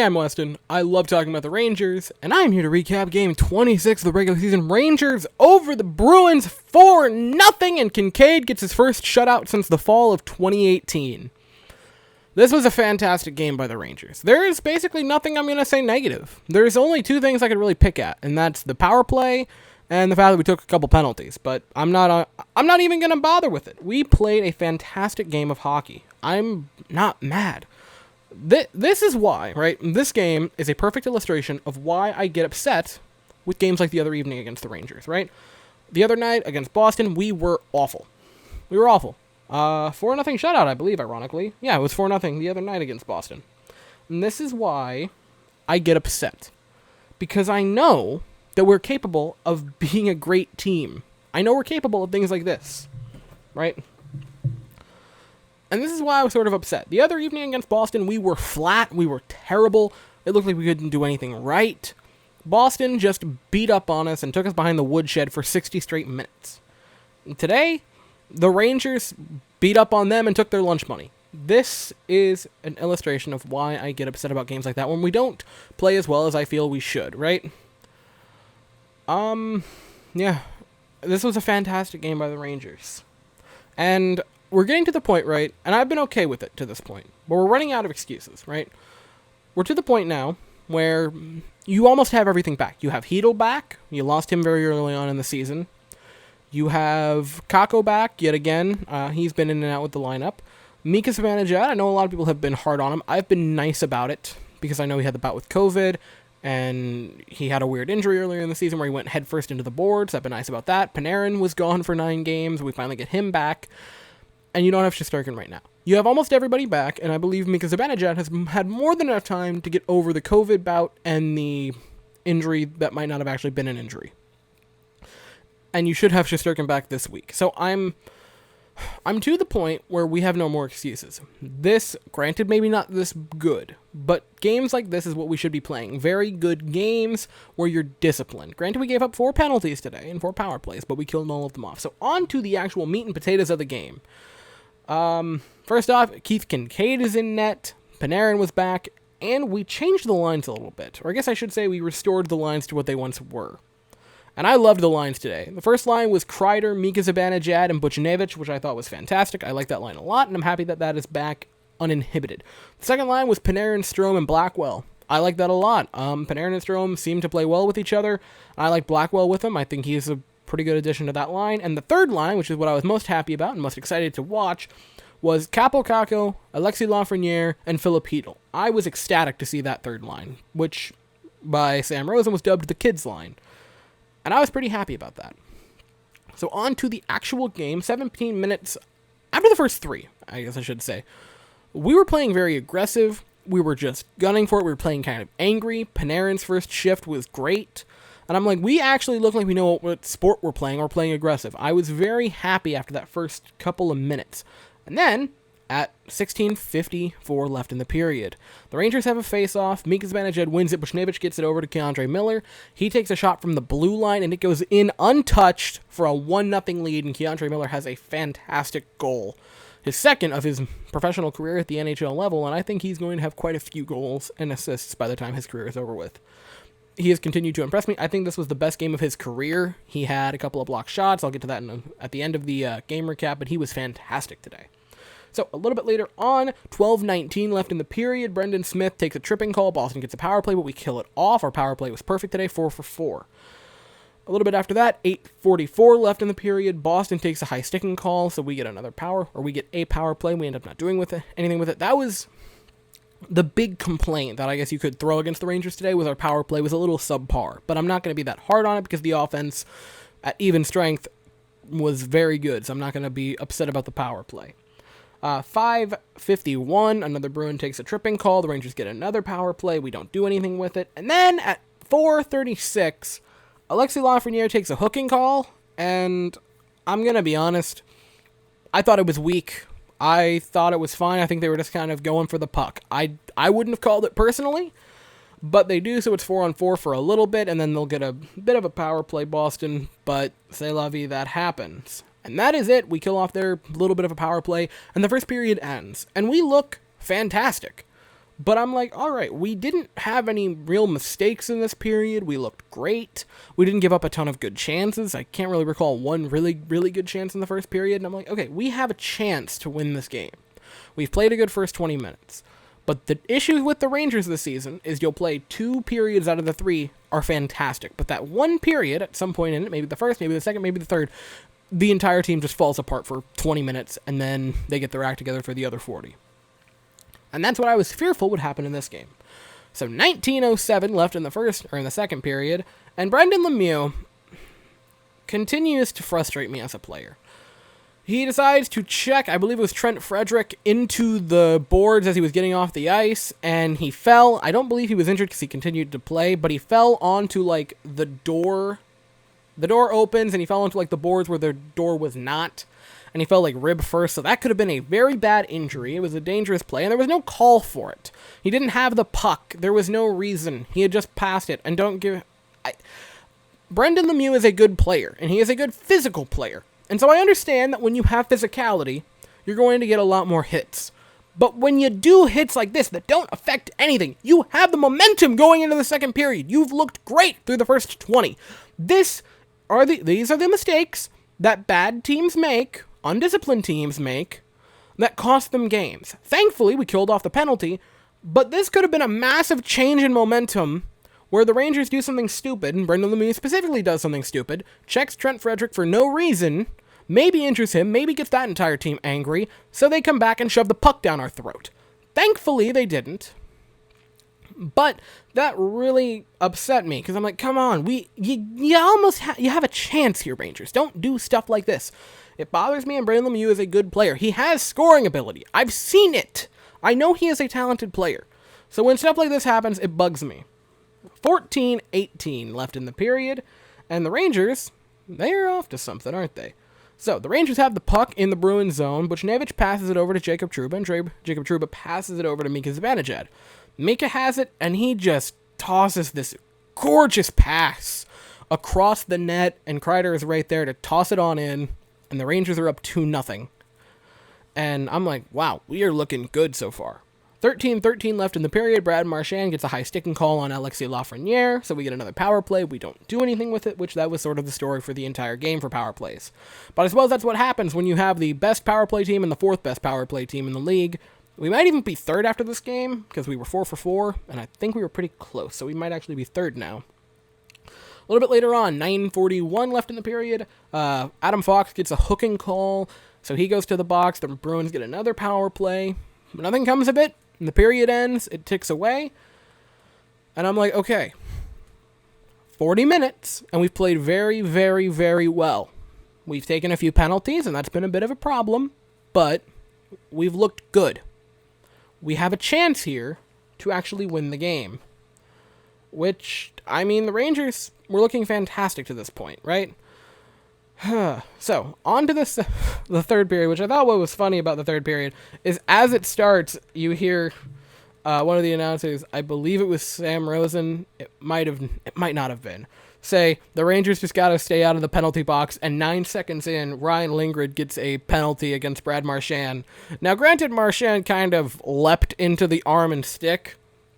I'm Weston. I love talking about the Rangers, and I'm here to recap Game 26 of the regular season. Rangers over the Bruins 4-0, and Kincaid gets his first shutout since the fall of 2018. This was a fantastic game by the Rangers. There is basically nothing I'm going to say negative. There's only two things I could really pick at, and that's the power play and the fact that we took a couple penalties. But I'm not even going to bother with it. We played a fantastic game of hockey. I'm not mad. This is why, right? This game is a perfect illustration of why I get upset with games like the other evening against the Rangers, right? The other night against Boston, we were awful. 4-0 shutout, I believe, ironically. Yeah, it was 4-0 the other night against Boston. And this is why I get upset. Because I know that we're capable of being a great team. I know we're capable of things like this, right? And this is why I was sort of upset. The other evening against Boston, we were flat. We were terrible. It looked like we couldn't do anything right. Boston just beat up on us and took us behind the woodshed for 60 straight minutes. And today, the Rangers beat up on them and took their lunch money. This is an illustration of why I get upset about games like that when we don't play as well as I feel we should, right? Yeah. This was a fantastic game by the Rangers. And we're getting to the point, right, and I've been okay with it to this point, but we're running out of excuses, right? We're to the point now where you almost have everything back. You have Hedl back. You lost him very early on in the season. You have Kakko back yet again. He's been in and out with the lineup. Mika Zibanejad, I know a lot of people have been hard on him. I've been nice about it because I know he had the bout with COVID, and he had a weird injury earlier in the season where he went headfirst into the boards. I've been nice about that. Panarin was gone for 9 games. We finally get him back. And you don't have Shesterkin right now. You have almost everybody back, and I believe Mika Zibanejad has had more than enough time to get over the COVID bout and the injury that might not have actually been an injury. And you should have Shesterkin back this week. So I'm to the point where we have no more excuses. This, granted, maybe not this good, but games like this is what we should be playing. Very good games where you're disciplined. Granted, we gave up 4 penalties today and 4 power plays, but we killed all of them off. So on to the actual meat and potatoes of the game. First off, Keith Kincaid is in net, Panarin was back, and we changed the lines a little bit. Or I guess I should say we restored the lines to what they once were. And I loved the lines today. The first line was Kreider, Mika Zibanejad, and Buchnevich, which I thought was fantastic. I like that line a lot, and I'm happy that that is back uninhibited. The second line was Panarin, Strome, and Blackwell. I like that a lot. Panarin and Strome seem to play well with each other. I like Blackwell with him. I think he's a pretty good addition to that line. And the third line, which is what I was most happy about and most excited to watch, was Kaapo Kakko, Alexis Lafreniere, and Filip Chytil. I was ecstatic to see that third line, which by Sam Rosen was dubbed the kids line. And I was pretty happy about that. So on to the actual game, 17 minutes after the first 3, I guess I should say. We were playing very aggressive. We were just gunning for it. We were playing kind of angry. Panarin's first shift was great. And I'm like, we actually look like we know what sport we're playing. We're playing aggressive. I was very happy after that first couple of minutes. And then, at 16:54 left in the period, the Rangers have a face-off. Mika Zibanejad wins it. Buchnevich gets it over to K'Andre Miller. He takes a shot from the blue line, and it goes in untouched for a 1-0 lead, and K'Andre Miller has a fantastic goal. His second of his professional career at the NHL level, and I think he's going to have quite a few goals and assists by the time his career is over with. He has continued to impress me. I think this was the best game of his career. He had a couple of blocked shots. I'll get to that at the end of the game recap, but he was fantastic today. So, a little bit later on, 12:19 left in the period, Brendan Smith takes a tripping call. Boston gets a power play, but we kill it off. Our power play was perfect today, 4 for 4. A little bit after that, 8:44 left in the period, Boston takes a high sticking call, so we get a power play. We end up not doing anything with it. That was the big complaint that I guess you could throw against the Rangers today was our power play was a little subpar. But I'm not going to be that hard on it because the offense at even strength was very good, so I'm not going to be upset about the power play. 5:51, another Bruin takes a tripping call. The Rangers get another power play. We don't do anything with it. And then at 4:36, Alexis Lafreniere takes a hooking call. And I'm going to be honest, I thought it was weak. I thought it was fine. I think they were just kind of going for the puck. I wouldn't have called it personally, but they do, so it's 4-on-4 for a little bit, and then they'll get a bit of a power play, Boston. But c'est la vie, that happens. And that is it. We kill off their little bit of a power play, and the first period ends. And we look fantastic. But I'm like, all right, we didn't have any real mistakes in this period. We looked great. We didn't give up a ton of good chances. I can't really recall one really, really good chance in the first period. And I'm like, okay, we have a chance to win this game. We've played a good first 20 minutes. But the issue with the Rangers this season is you'll play 2 periods out of the 3 are fantastic. But that one period, at some point in it, maybe the first, maybe the second, maybe the third, the entire team just falls apart for 20 minutes, and then they get their act together for the other 40. And that's what I was fearful would happen in this game. So 19:07 left in the second period, and Brendan Lemieux continues to frustrate me as a player. He decides to check, I believe it was Trent Frederick, into the boards as he was getting off the ice, and he fell. I don't believe he was injured because he continued to play, but he fell onto, like, the door. The door opens, and he fell onto, like, the boards where the door was not, and he fell, like, rib first, so that could have been a very bad injury. It was a dangerous play, and there was no call for it. He didn't have the puck. There was no reason. He had just passed it, and Brendan Lemieux is a good player, and he is a good physical player. And so I understand that when you have physicality, you're going to get a lot more hits. But when you do hits like this that don't affect anything, you have the momentum going into the second period. You've looked great through the first 20. These are the mistakes that bad teams make, undisciplined teams make, that cost them games. Thankfully, we killed off the penalty, but this could have been a massive change in momentum where the Rangers do something stupid, and Brendan Lemieux specifically does something stupid, checks Trent Frederick for no reason, maybe injures him, maybe gets that entire team angry, so they come back and shove the puck down our throat. Thankfully, they didn't. But that really upset me, because I'm like, come on, you have a chance here, Rangers. Don't do stuff like this. It bothers me, and Brendan Lemieux is a good player. He has scoring ability. I've seen it. I know he is a talented player. So when stuff like this happens, it bugs me. 14:18 left in the period, and the Rangers, they're off to something, aren't they? So, the Rangers have the puck in the Bruins zone, Buchnevich passes it over to Jacob Trouba, and Jacob Trouba passes it over to Mika Zibanejad. Mika has it, and he just tosses this gorgeous pass across the net, and Kreider is right there to toss it on in, and the Rangers are up 2-0. And I'm like, wow, we are looking good so far. 13:13 left in the period. Brad Marchand gets a high sticking call on Alexis Lafreniere, so we get another power play. We don't do anything with it, which that was sort of the story for the entire game for power plays. But I suppose that's what happens when you have the best power play team and the 4th best power play team in the league. We might even be 3rd after this game, because we were 4 for 4, and I think we were pretty close, so we might actually be 3rd now. A little bit later on, 9:41 left in the period. Adam Fox gets a hooking call, so he goes to the box. The Bruins get another power play. Nothing comes of it. And the period ends, it ticks away, and I'm like, okay, 40 minutes, and we've played very, very, very well. We've taken a few penalties, and that's been a bit of a problem, but we've looked good. We have a chance here to actually win the game. Which, I mean, the Rangers were looking fantastic to this point, right? So, on to the third period, which I thought what was funny about the third period is as it starts, you hear one of the announcers, I believe it was Sam Rosen, it might not have been, say, the Rangers just got to stay out of the penalty box, and 9 seconds in, Ryan Lindgren gets a penalty against Brad Marchand. Now, granted, Marchand kind of leapt into the arm and stick,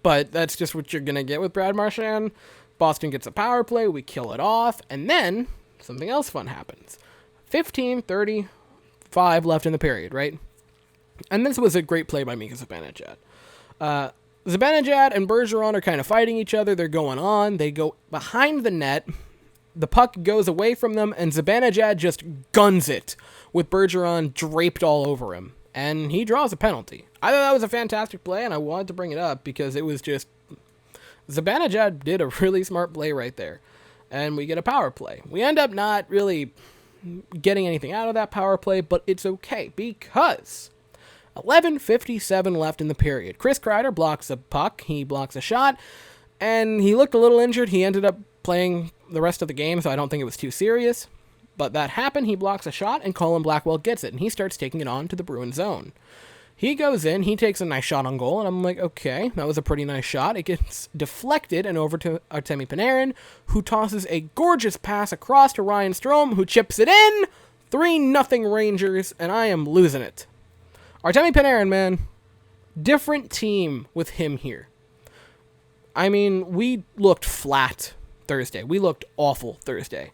but that's just what you're going to get with Brad Marchand. Boston gets a power play, we kill it off, and then something else fun happens. 15:35 left in the period, right? And this was a great play by Mika Zibanejad. Zibanejad and Bergeron are kind of fighting each other. They're going on. They go behind the net. The puck goes away from them, and Zibanejad just guns it with Bergeron draped all over him. And he draws a penalty. I thought that was a fantastic play, and I wanted to bring it up because it was just... Zibanejad did a really smart play right there. And we get a power play. We end up not really getting anything out of that power play, but it's okay because 11:57 left in the period. Chris Kreider blocks a puck. He blocks a shot, and he looked a little injured. He ended up playing the rest of the game, so I don't think it was too serious. But that happened. He blocks a shot, and Colin Blackwell gets it, and he starts taking it on to the Bruins zone. He goes in, he takes a nice shot on goal, and I'm like, okay, that was a pretty nice shot. It gets deflected and over to Artemi Panarin, who tosses a gorgeous pass across to Ryan Strome, who chips it in. 3-0 Rangers, and I am losing it. Artemi Panarin, man, Different team with him here. I mean, we looked flat Thursday. We looked awful Thursday.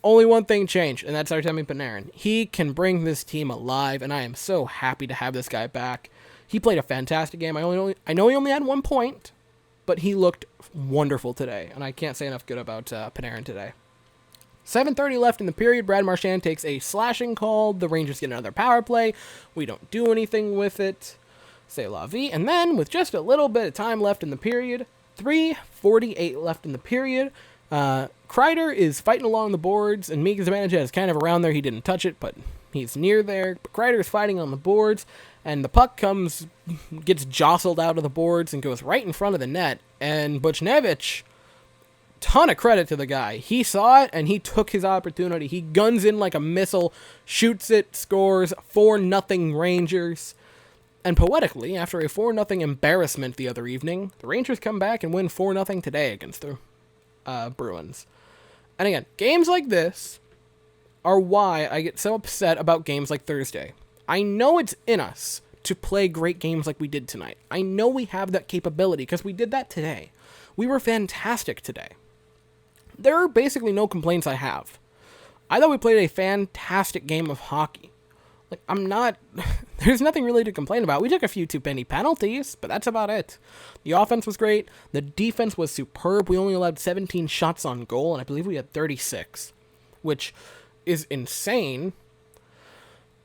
Only one thing changed, and that's Artemi Panarin. He can bring this team alive, and I am so happy to have this guy back. He played a fantastic game. I know he only had 1 point, but he looked wonderful today, and I can't say enough good about Panarin today. 7:30 left in the period. Brad Marchand takes a slashing call. The Rangers get another power play. We don't do anything with it. C'est la vie. And then, with just a little bit of time left in the period, 3:48 left in the period, Kreider is fighting along the boards, and Mika Zibanejad is kind of around there. He didn't touch it, but he's near there. But Kreider is fighting on the boards, and the puck gets jostled out of the boards and goes right in front of the net. And Buchnevich, ton of credit to the guy. He saw it, and he took his opportunity. He guns in like a missile, shoots it, scores, 4-0 Rangers. And poetically, after a 4-0 embarrassment the other evening, the Rangers come back and win 4-0 today against the Bruins. And again, games like this are why I get so upset about games like Thursday. I know it's in us to play great games like we did tonight. I know we have that capability because we did that today. We were fantastic today. There are basically no complaints I have. I thought we played a fantastic game of hockey. There's nothing really to complain about. We took a few too many penalties, but that's about it. The offense was great. The defense was superb. We only allowed 17 shots on goal, and I believe we had 36, which is insane.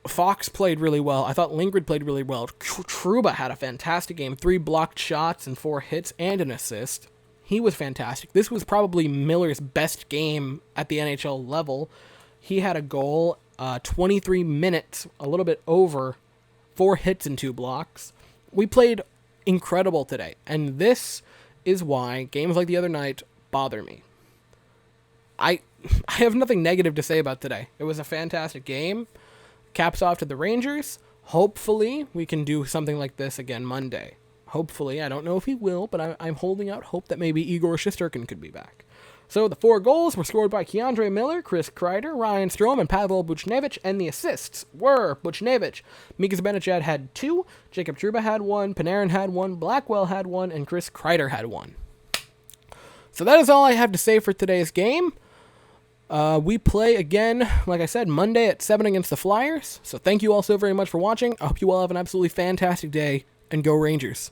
Fox played really well. I thought Lindgren played really well. Trouba had a fantastic game. 3 blocked shots and 4 hits and an assist. He was fantastic. This was probably Miller's best game at the NHL level. He had a goal, 23 minutes, a little bit over, 4 hits and 2 blocks. We played incredible today, and this is why games like the other night bother me. I have nothing negative to say about today. It was a fantastic game. Caps off to the Rangers. Hopefully, we can do something like this again Monday. Hopefully, I don't know if he will, but I'm holding out hope that maybe Igor Shesterkin could be back. So the 4 goals were scored by Keandre Miller, Chris Kreider, Ryan Strome, and Pavel Buchnevich, and the assists were Buchnevich. Mika Zibanejad had 2, Jacob Trouba had 1, Panarin had 1, Blackwell had 1, and Chris Kreider had 1. So that is all I have to say for today's game. We play again, like I said, Monday at 7 against the Flyers. So thank you all so very much for watching. I hope you all have an absolutely fantastic day, and go Rangers.